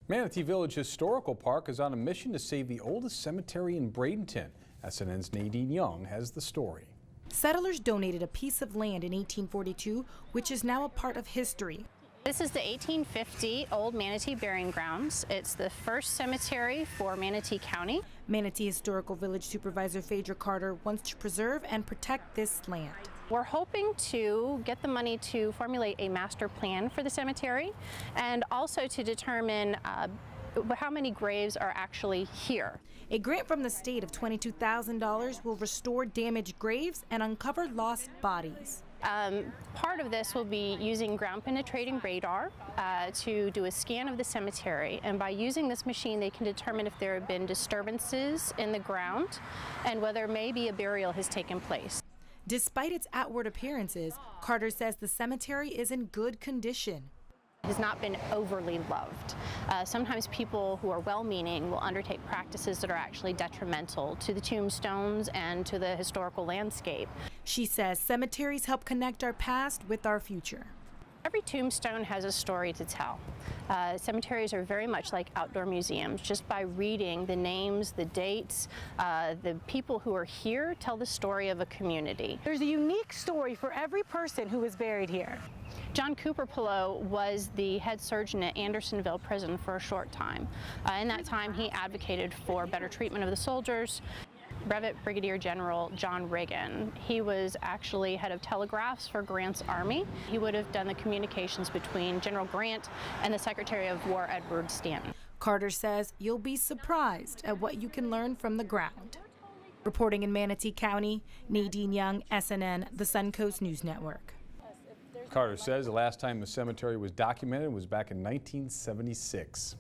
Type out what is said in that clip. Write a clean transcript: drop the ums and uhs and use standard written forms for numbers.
Manatee Village Historical Park is on a mission to save the oldest cemetery in Bradenton. SNN's Nadine Young has the story. Settlers donated a piece of land in 1842, which is now a part of history. This is the 1850 Old Manatee Burying Grounds. It's the first cemetery for Manatee County. Manatee Historical Village Supervisor Phaedra Carter wants to preserve and protect this land. We're hoping to get the money to formulate a master plan for the cemetery and also to determine how many graves are actually here. A grant from the state of $22,000 will restore damaged graves and uncover lost bodies. Part of this will be using ground penetrating radar to do a scan of the cemetery, and by using this machine they can determine if there have been disturbances in the ground and whether maybe a burial has taken place. Despite its outward appearances, Carter says the cemetery is in good condition. It has not been overly loved. Sometimes people who are well-meaning will undertake practices that are actually detrimental to the tombstones and to the historical landscape. She says cemeteries help connect our past with our future. Every tombstone has a story to tell. Cemeteries are very much like outdoor museums. Just by reading the names, the dates, the people who are here tell the story of a community. There's a unique story for every person who is buried here. John Cooper Pillow was the head surgeon at Andersonville Prison for a short time. In that time, he advocated for better treatment of the soldiers. Brevet Brigadier General John Reagan, he was actually head of telegraphs for Grant's Army. He would have done the communications between General Grant and the Secretary of War Edward Stanton. Carter says you'll be surprised at what you can learn from the ground. Reporting in Manatee County, Nadine Young, SNN, the Suncoast News Network. Carter says the last time the cemetery was documented was back in 1976.